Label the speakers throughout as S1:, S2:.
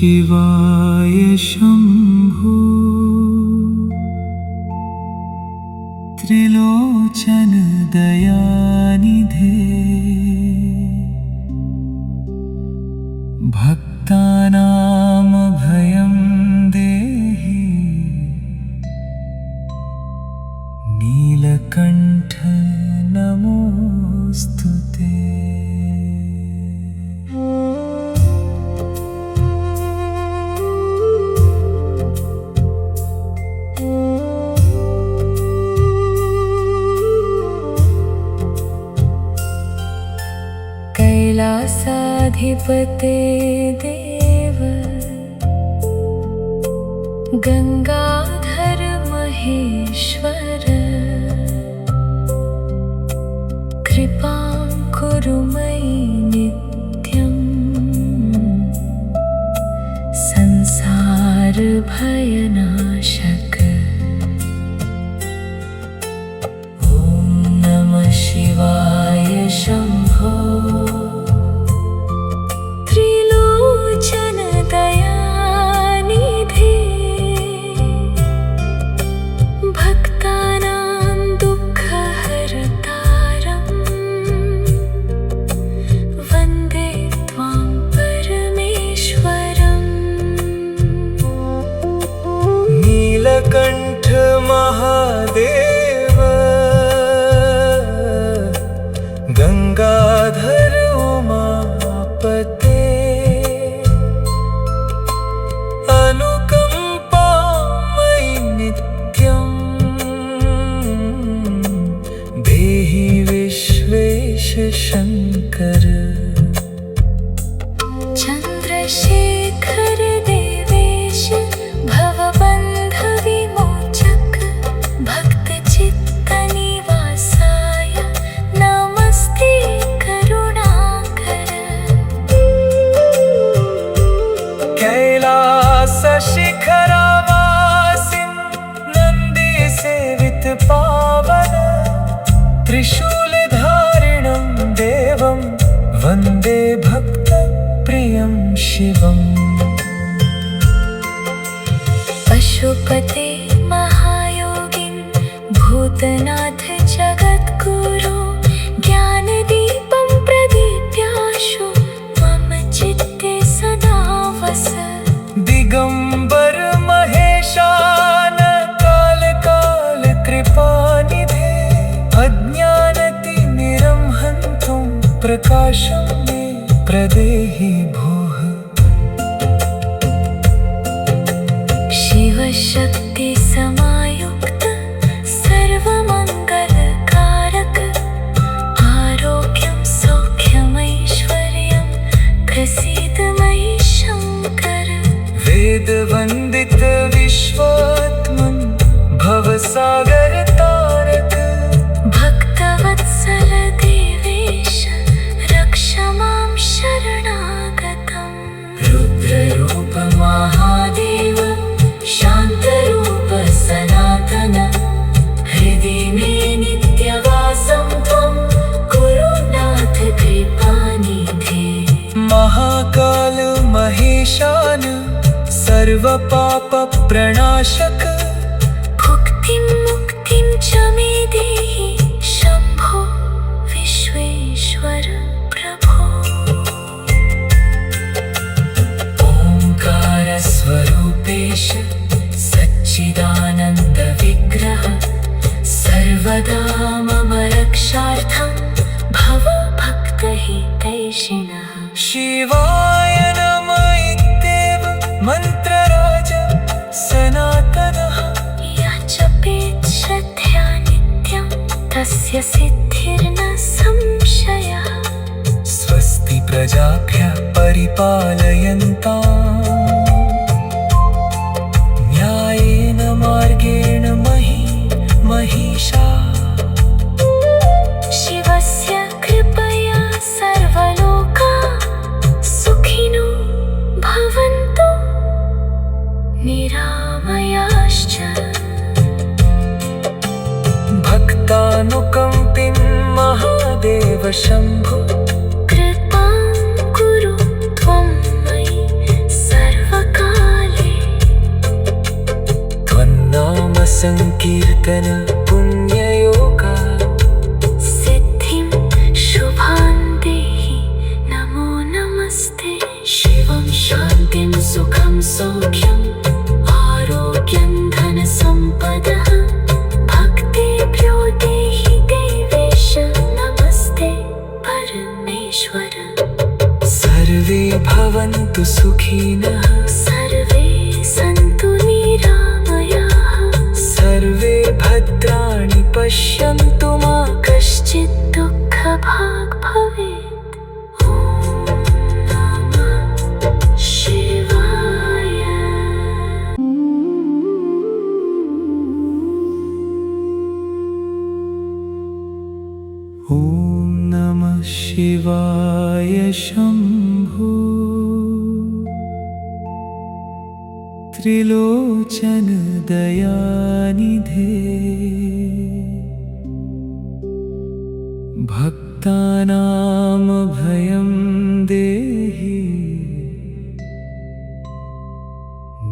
S1: शिवाय शम्भो त्रिलोचन दयानिधे भक्तानां भयं देहि नीलकण्ठ नमोऽस्तुते। कैलासाधिपते देव गंगाधर महेश्वर कृपां कुरु मयि नित्यं संसार भयनाशक। ॐ नमः शिवाय शम्भो त्रिलोचन दयानिधे भक्तानां दुःखहर्तारं वन्दे त्वां परमेश्वरम्। नीलकण्ठ महादेव गंगाधर उमापते अनुकम्पामयि नित्यं देहि विश्वेश शंकर। चन्द्रशेखर देवेश भवबन्ध विमोचक भक्तचित्तनिवासाय नमस्ते करुणाकर। कैलासशिखरावासिं नन्दिसेवित पावन त्रिशूलधारिणं देवं वन्दे भक्तप्रियं शिवम्। पशुपते महायोगिं भूतनाथ जगद्गुरो ज्ञानदीपं प्रदीप्याशु मम चित्ते सदा वस। दिगंबर महेशान काल काल कृपानिधे अज्ञानतिमिरं हन्तुं प्रकाशं मे प्रदेहि भोः। शिवशक्ति समायुक्त सर्वमङ्गलकारक आरोग्यं सौख्यमैश्वर्यं प्रसीद मयि शंकर। वेदवन्दित विश्वात्मन् भवसागर तारक भक्तवत्सल देवेश रक्ष मां शरणागतम्। रुद्ररूप महादेव शान्तरूप सनातन हृदि मे नित्यवासं त्वं गुरुनाथ कृपानिधे। महाकाल महेशान सर्वपाप प्रणाशक भुक्तिं मुक्तिं च मे देहि शम्भो विश्वेश्वर प्रभो। ओंकार स्वरूपेश सच्चिदानन्द विग्रह सर्वदा मम रक्षार्थं भव भक्तहितैषिणः। शिवाय नमः इत्येव मन्त्रराज सनातनः यः जपेत् श्रद्धया नित्यं तस्य सिद्धिर्न संशयः। स्वस्ति प्रजाभ्यः परिपालयन्ताम् न्यायेन मार्गेण महिषा। शिवस्य कृपया सर्वलोका सुखिनो भवन्तु निरामयाश्च। भक्तानुकम्पिं महादेव शम्भो कृपां कुरु त्वं मयि सर्व संकीर्तन पुण्ययोगा सिद्धिं शुभां देहि नमो नमस्ते। शिवं शान्तिं सुखं सौख्यम् आरोग्यं धनसम्पदः भक्तेभ्यो देहि देवेश नमस्ते परमेश्वर। सर्वे भवन्तु सुखिनः सर्वे सन्तु निरामयाः सर्वे भद्राणि पश्यन्तु मा कश्चित् दुःखभाग् भवेत्। ॐ नमः शिवाय। ॐ नमः शिवाय शम्भो त्रिलोचन दयानिधे भक्तानां भयं देहि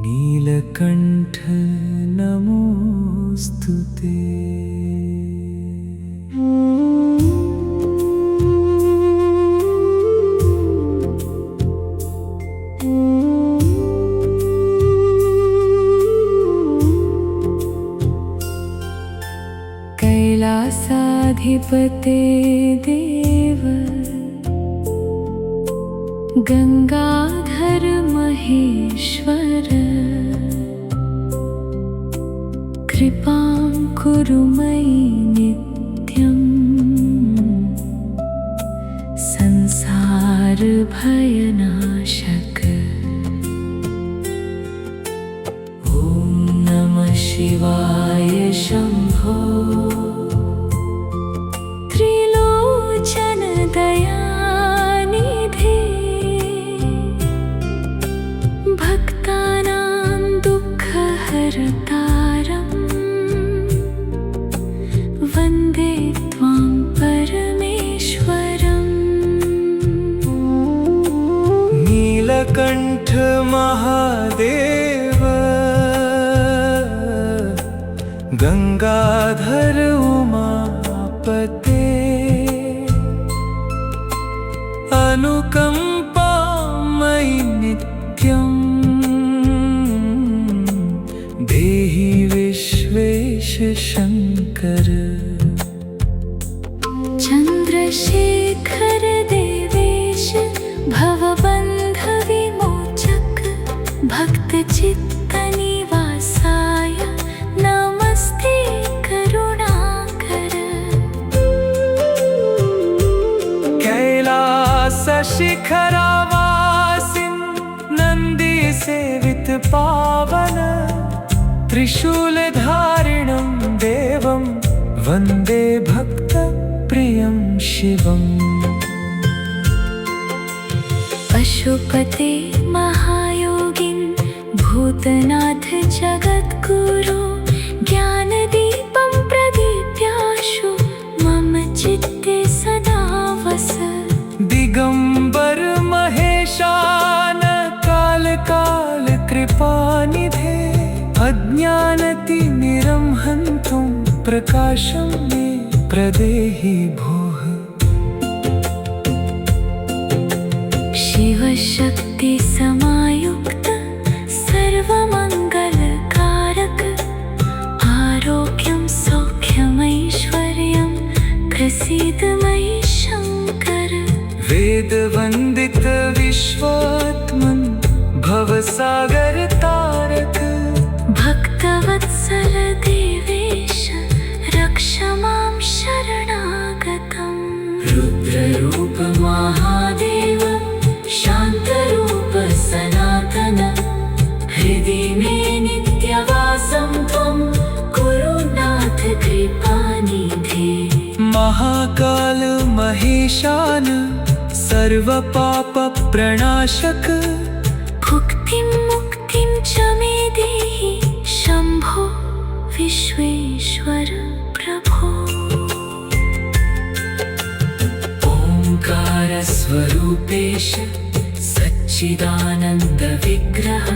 S1: नीलकण्ठ नमोऽस्तुते। कैलासाधिपते देव गंगाधर महेश्वर कृपां कुरु मयि नित्यं संसार भयनाशक। ॐ नमः शिवाय शम्भो त्रिलोचन दयानिधे भक्तानां दुःखहरतारं वन्दे त्वां परमेश्वरम्। नीलकण्ठ महादेव गंगाधर उमापते अनुकंपा मयि नित्यं देहि विश्वेश शंकर। चंद्रशेखर देवेश भवबन्ध विमोचक भक्तचित्त निवासाय नमस्ते करुणाकर। कैलास शिखरावासिन् नन्दिसेवित पावन त्रिशूलधारिणं देवं वन्दे भक्तप्रियं शिवम्। पशुपते महायोगिन् भूतनाथ जगद्गुरो ज्ञानदीपं प्रदीप्याशु मम चित्ते सदा वस। दिगंबर महेशान काल काल कृपानिधे अज्ञानतिमिरं हन्तुं प्रकाशं मे प्रदेहि भोः। शिवशक्ति समायुक्त सर्वमङ्गलकारक आरोग्यं सौख्यमैश्वर्यं प्रसीद मयि शङ्कर। वेदवन्दित विश्वात्मन् भवसागर तारक भक्तवत्सल देवेश रक्ष मां शरणागतम्। रुद्ररूप महादेव शान्तरूप सनातन हृदि मे नित्यवासं त्वं कुरु नाथ कृपानिधे। महाकाल महेशान सर्वपाप प्रणाशक भुक्तिं मुक्तिं च मे देहि शम्भो विश्वेश्वर प्रभो। ओंकार स्वरूपेश सच्चिदानन्द विग्रह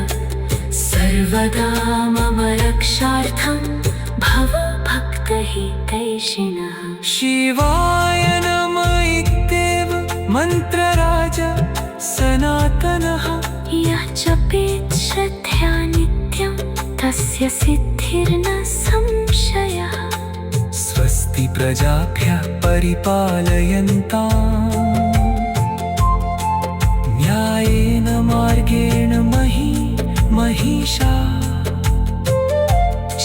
S1: सर्वदा मम रक्षार्थं भवभक्तहितैषिणः
S2: शिवाय नम इत्येव मन्त्रराज सनातनः
S1: यः जपेत् श्रद्धया नित्यं तस्य सिद्धिर्न संशयः
S2: स्वस्ति प्रजाभ्यः परिपालयन्ताम् न्यायेन मार्गेण महिषा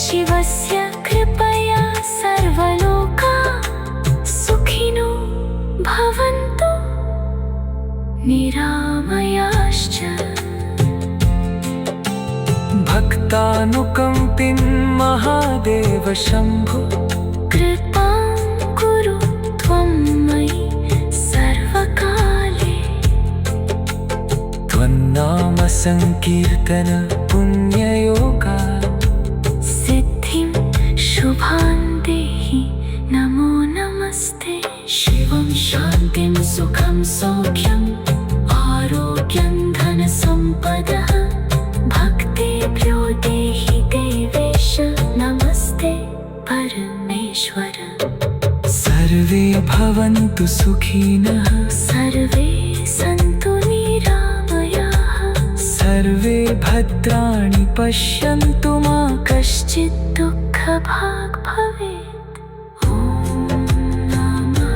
S1: शिवस्य कृपया सर्वलोकाः सुखिनो भवन्तु निरामयाश्च
S2: भक्तानुकम्पिन् महादेव शम्भो
S1: कृपां कुरु त्वं मयि सर्वकाले
S2: त्वन्नाम संकीर्तन पुण्ययोगा
S1: सिद्धिं शुभां देहि नमो नमस्ते शिवं शान्तिं सुखं सौख्यम् आरोग्यं धनसम्पदः भक्तेभ्यो देहि देवेश नमस्ते परमेश्वर
S2: सर्वे भवन्तु सुखिनः
S1: सर्वे सन्तु निरामयाः
S2: सर्वे भद्राणि पश्यन्तु मा
S1: कश्चित् दुःखभाग् भवेत् ॐ नमः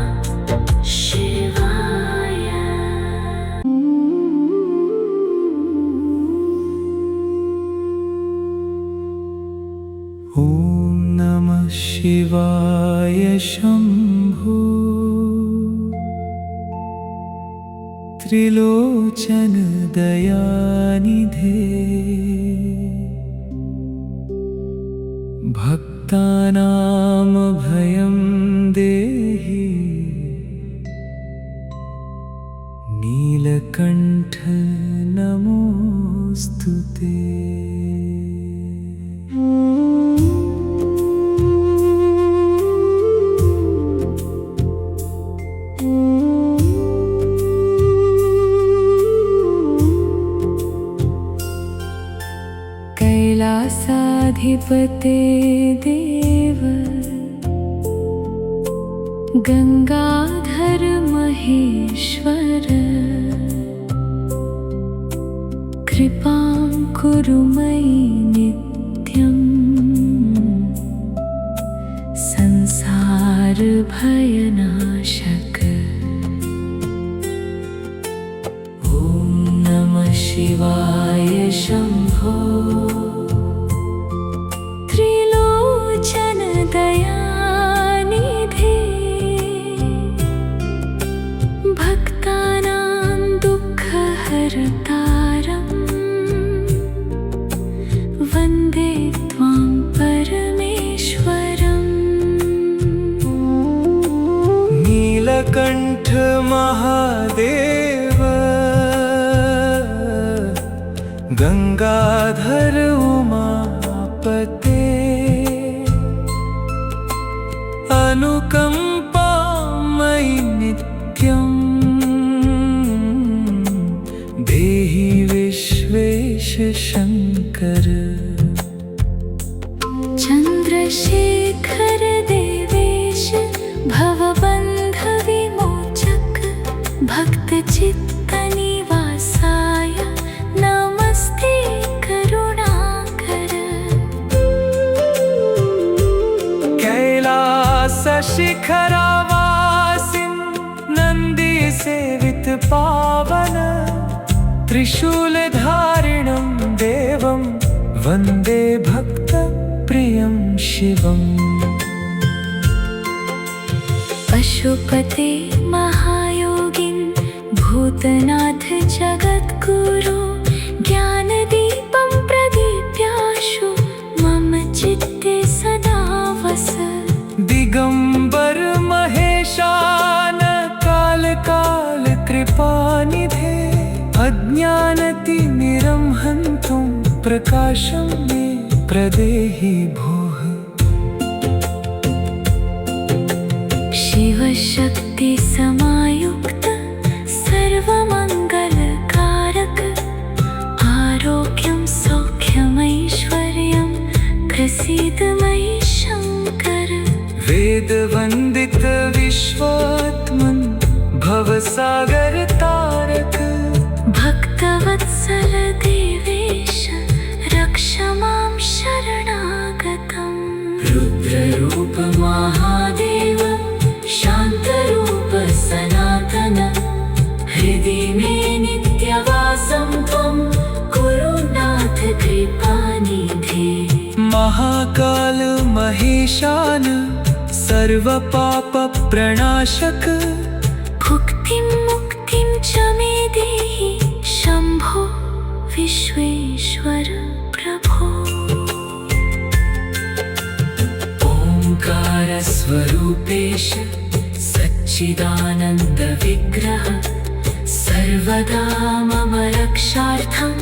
S1: शिवाय
S2: ॐ नमः शिवाय शम्भो त्रिलोचन दयानिधे भक्तानां भयं देहि नीलकण्ठ नमोऽस्तु ते कैलासाधिपते देव गंगाधर महेश्वर कृपां कुरु मयि नित्यं संसार भयनाशक ॐ नमः शिवाय शम्भो त्रिलोचन दयानिधे भक्तानां दुःखहरतारं वन्दे त्वां परमेश्वरम् नीलकण्ठ महादेव गंगाधर उमापते अनुकंपा मयि नित्यं देहि विश्वेश शंकर
S1: चन्द्रशेखर देवेश भवबन्ध विमोचक भक्तचित्तनिवासाय नमस्ते करुणाकर
S2: कैलासशिखरावासिं नन्दिसेवित पावन त्रिशूलधारिणं देवं वन्दे भक्तप्रियं शिवम्
S1: पशुपते महायोगिन् भूतनाथ जगद्गुरु ज्ञानदीपं प्रदीप्याशु मम चित्ते सदा वस
S2: दिगंबर महेशान काल काल कृपानिधे अज्ञानतिमिरं हन्तुं प्रकाशं मे प्रदेहि भोः
S1: शिवशक्ति समायुक्त सर्वमङ्गलकारक आरोग्यं सौख्यमैश्वर्यं प्रसीद मयि शम्भो
S2: वंदित विश्वात्मन भवसागर तारक
S1: भक्तवत्सल देवेश रक्ष मां शरणागतम् रुद्ररूप महादेव शान्तरूप सनातन हृदि मे नित्यवासं त्वं कुरु नाथ कृपानिधे
S2: महाकाल महेशान सर्वपाप प्रणाशक
S1: भुक्तिं मुक्तिं च मे देहि शम्भो विश्वेश्वर प्रभो
S2: ओंकार स्वरूपेश सच्चिदानंद विग्रह
S1: सर्वदा मम रक्षार्थं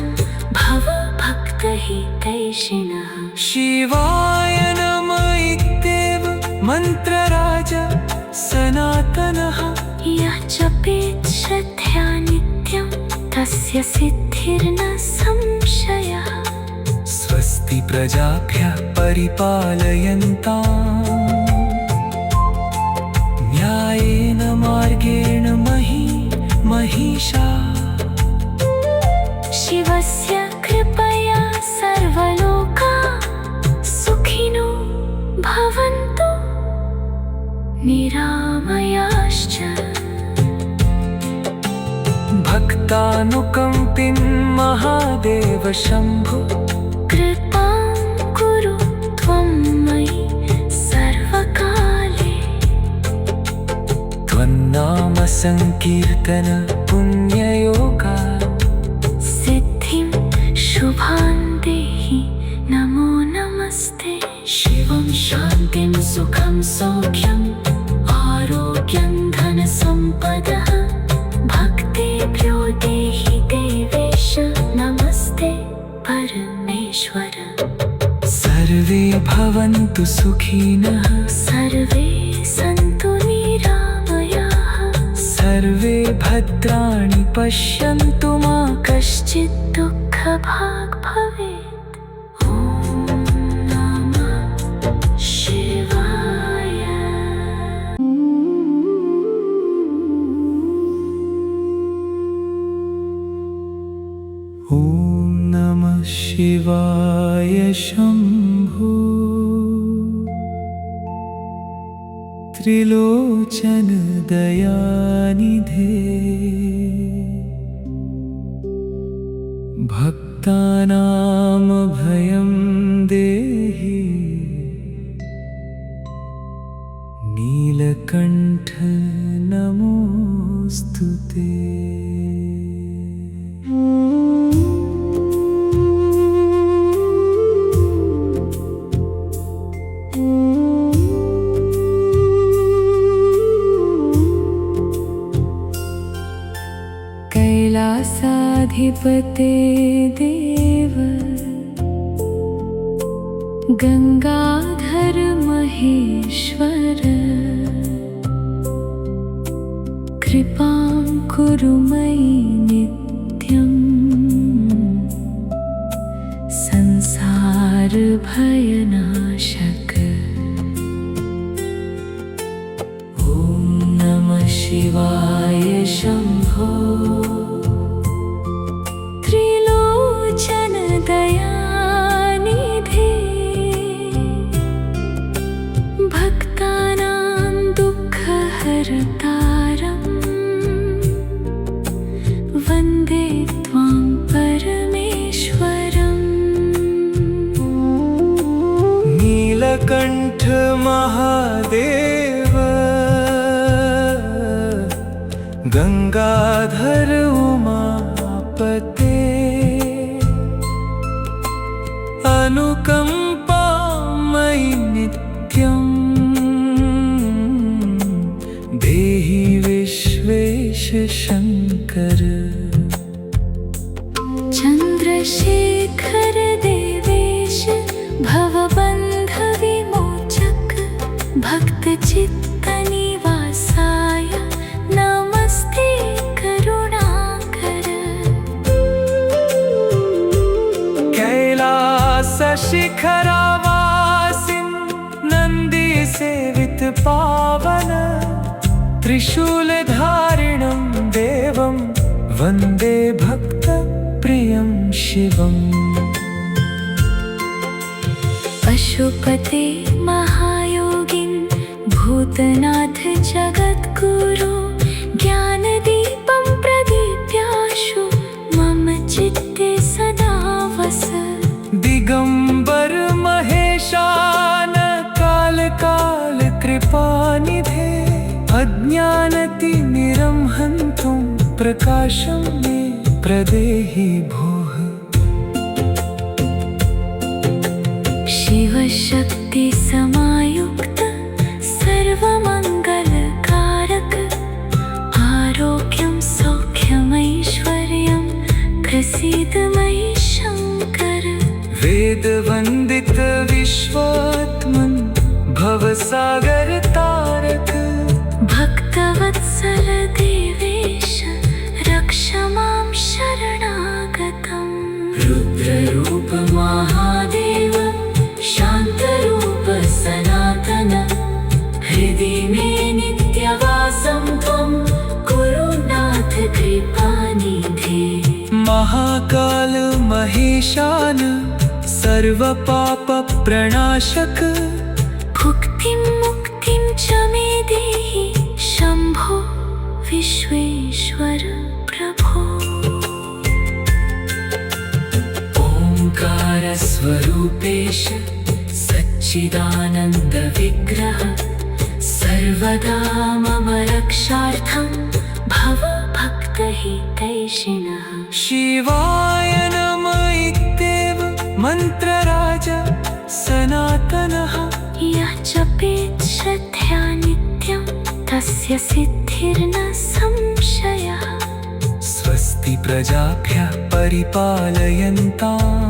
S1: भव भक्तहितैषिणः
S2: शिवाय नमः इत्येव मन्त्रराज सनातनः
S1: यः जपेत् श्रद्धया नित्यं तस्य सिद्धिर्न संशयः
S2: स्वस्ति प्रजाभ्यः परिपालयन्ताम् न्यायेन मार्गेण महिषा
S1: शिवस्य कृपया सर्वलोका सुखिनो भवन्तु निरामयाश्च
S2: भक्तानुकम्पिन् महादेव शम्भो
S1: कृपां कुरु त्वं मयि सर्वकाले
S2: त्वन्नाम संकीर्तन पुण्ययोगा
S1: सिद्धिं शुभां देहि नमो नमस्ते शिवं शान्तिं सुखं सौख्यम् आरोग्यं धनसम्पदः भक्तेभ्यो देहि देवेश नमस्ते परमेश्वर
S2: सर्वे भवन्तु सुखिनः
S1: सर्वे सन्तु निरामयाः सर्वे
S2: भद्राणि पश्यन्तु मा
S1: कश्चित् दुःखभाग् भवेत् ॐ नमः शिवाय
S2: ॐ नमः शिवाय शम्भो त्रिलोचन दयानिधे भक्तानां भयं देहि नीलकण्ठ नमोऽस्तु ते
S1: कैलासाधिपते देव गंगाधर महेश्वर कृपां कुरु मयि नित्यं संसार भयनाशक ॐ नमः शिवाय शम्भो त्रिलोचन दयानिधे भक्तानां दुःखहरतारम् वन्दे त्वां परमेश्वरम्
S2: नीलकण्ठ महादेव गंगाधर उमापते अनुकंपा मयि नित्यं देहि विश्वेश शंकर
S1: चन्द्रशेखर देवेश भवबन्ध विमोचक भक्तचित्तनिवासाय नमस्ते करुणाकर
S2: कैलास शिखरावासिन् नन्दी सेवित पा त्रिशूलधारिणं देवं वन्दे भक्तप्रियं शिवम्
S1: पशुपते महायोगिन् भूतनाथ जगद्गुरो ज्ञानदीपं प्रदीप्याशु मम चित्ते सदा वस
S2: दिगम्बर महेशान काल कृपानिधे अज्ञानतिमिरं हन्तुं प्रकाशं मे प्रदेहि भोः
S1: शिवशक्ति समायुक्त सर्वमङ्गलकारक आरोग्यं सौख्यमैश्वर्यं प्रसीद मयि शङ्कर
S2: वेदवन्दित विश्वात्मन् भवसागर तारक
S1: भक्तवत्सल देवेश रक्ष मां शरणागतम् रुद्ररूप महादेव शान्तरूप सनातन हृदि मे नित्यवासं त्वं कुरु नाथ कृपानिधे
S2: महाकाल महेशान सर्वपापप्रणाशक
S1: भुक्तिं मुक्तिं च मे देहि शम्भो विश्वेश्वर प्रभो ओङ्कारस्वरूपेश सच्चिदानन्द विग्रह सर्वदा मम रक्षार्थं भव भक्तहितैषिणः
S2: शिवाय नमः इत्येव मन्त्रराज सनातनः
S1: यः जपेत् श्रद्धया नित्यं तस्य सिद्धिर्न संशयः
S2: स्वस्ति प्रजाभ्यः परिपालयन्ताम्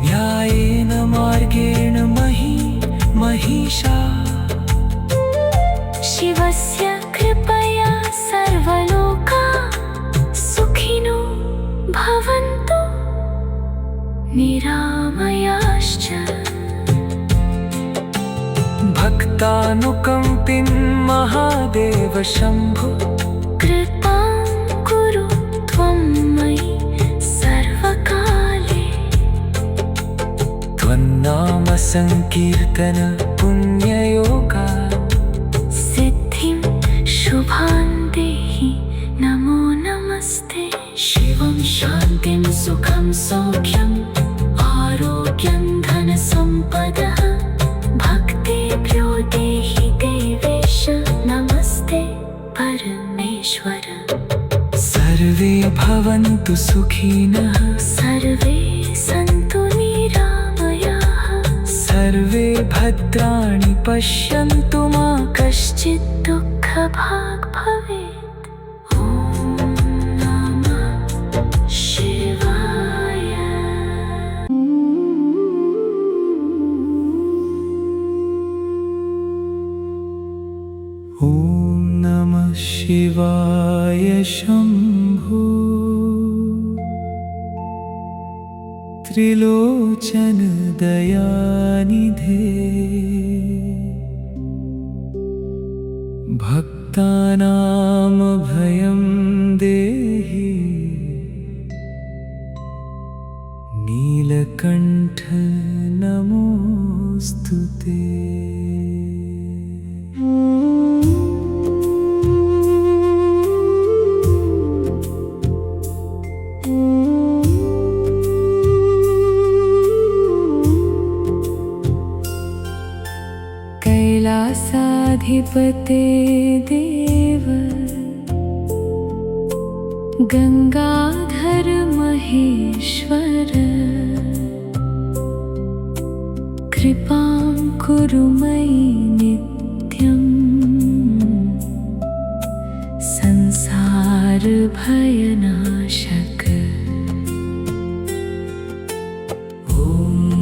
S2: न्यायेन मार्गेण महिषा
S1: शिवस्य कृपया सर्वलोका सुखिनो भवन्तु निरामयाश्च
S2: भक्तानुकम्पिन् महादेव शम्भो
S1: कृपां कुरु त्वं मयि सर्वकाले
S2: त्वन्नाम संकीर्तन पुण्ययोगा
S1: सिद्धिं शुभां देहि नमो नमस्ते शिवं शान्तिं सुखं सौख्यम् आरोग्यं धनसम्पदः भक्तेभ्यो देहि देवेश नमस्ते परमेश्वर
S2: सर्वे भवन्तु सुखिनः
S1: सर्वे सन्तु निरामयाः सर्वे
S2: भद्राणि पश्यन्तु मा
S1: कश्चित् दुःखभाग् भवेत् ॐ नमः शिवाय
S2: ॐ नमः शिवाय शम्भो त्रिलोचन दयानिधे भक्तानां भयं देहि नीलकण्ठ नमोऽस्तु ते
S1: कैलासाधिपते देव गंगाधर महेश्वर कृपां कुरु मयि नित्यं संसार भयनाशक ॐ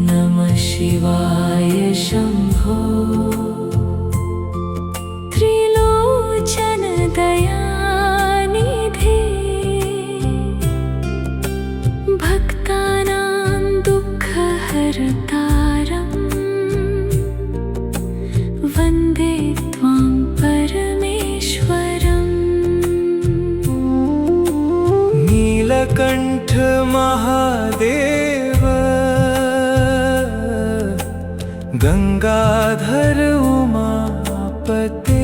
S1: नमः शिवाय शम्भो त्रिलोचन दयानिधे भक्तानां दुःखहरतारम् वन्दे त्वां
S2: महादेव गंगाधर उमापते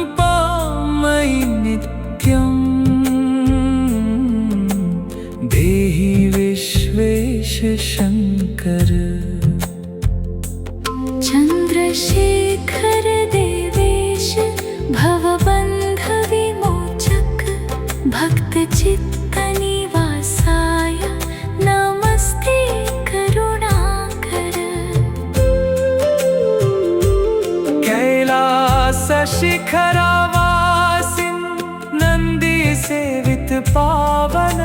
S2: अनुकंपामयि नित्यं देहि विश्वेश शंकर
S1: चंद्रशेखर देवेश भवबंध विमोचक भक्त चित्त निवासाय नमस्ते करुणाकर
S2: कैलास शिखरावासिन नंदी सेवित पावन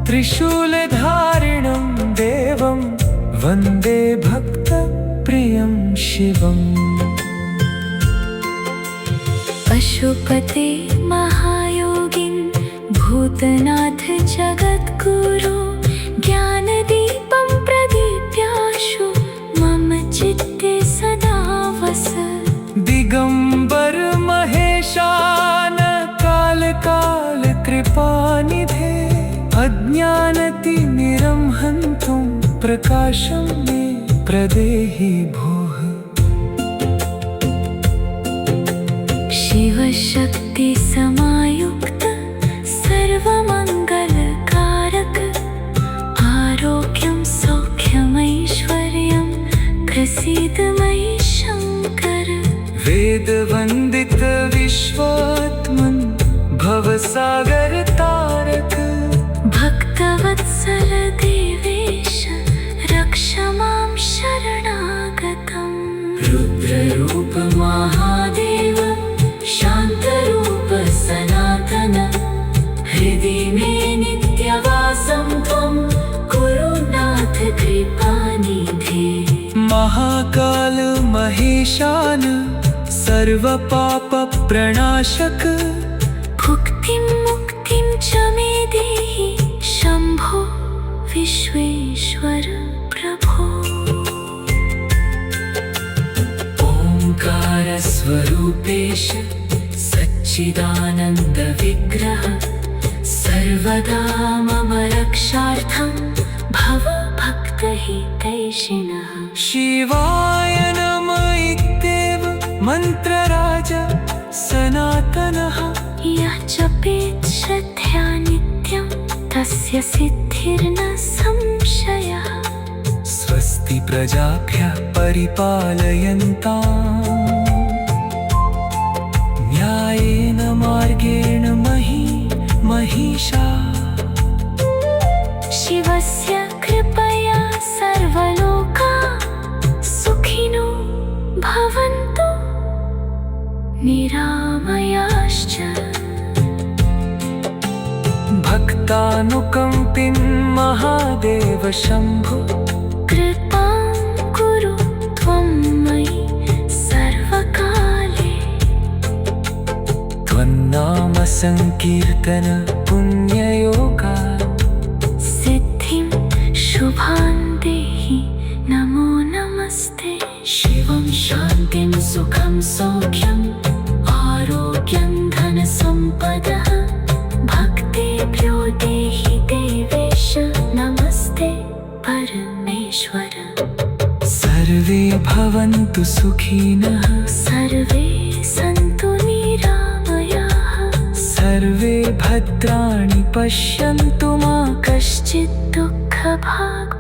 S2: त्रिशूलधारिणं देवं वन्दे भक्त प्रियं शिवम्
S1: पशुपते महायोगिन भूतनाथ जगद्गुरु ज्ञानदीपं प्रदीप्याशु मम चित्ते सदा वस
S2: दिगंबर महेशान काल काल कृपानिधे अज्ञानतिमिरं हन्तुं प्रकाशं मे प्रदेहि भोः
S1: शिवशक्ति समायुक्त सर्वमंगलकारक आरोग्यं सौख्यमैश्वर्यं प्रसीद मयि शंकर
S2: वेदवन्दित विश्वात्मन् भवसागर तारक
S1: भक्तवत्सल देवेश रक्ष मां शरणागतम् रुद्ररूप महादेव शान्तरूप सनातन हृदि मे नित्यवासं त्वं कुरु नाथ कृपानिधे
S2: महाकाल महेशान सर्वपाप प्रणाशक
S1: भुक्तिं मुक्तिं च मे देहि शम्भो विश्वेश्वर प्रभो
S2: ओंकार स्वरूपेश सच्चिदानंद विग्रह सर्वदा मम रक्षार्थं
S1: भव भक्तहितैषिणः
S2: शिवाय नमः इत्येव मन्त्रराज सनातनः
S1: यः जपेत् श्रद्धया नित्यं तस्य सिद्धिर्न संशयः
S2: स्वस्ति प्रजाभ्यः परिपालयन्ताम् न्यायेन मार्गेण महिषा
S1: शिवस्य कृपया सर्वलोका सुखिनो भवन्तु निरामयाश्च
S2: भक्तानुकम्पिन् महादेव शम्भो
S1: कृपां कुरु त्वं मयि सर्वकाले
S2: त्वन्नाम संकीर्तन पुण्ययोगा
S1: सिद्धिं शुभां देहि नमो नमस्ते
S2: शिवं
S1: शान्तिं सुखं सौख्यम् आरोग्यं धनसम्पदः भक्तेभ्यो देहि देवेश नमस्ते परमेश्वर
S2: सर्वे भवन्तु सुखिनः
S1: सर्वे सन्तु निरामयाः
S2: सर्वे भद्राणि पश्यन्तु मा
S1: कश्चित् दुःखभाग्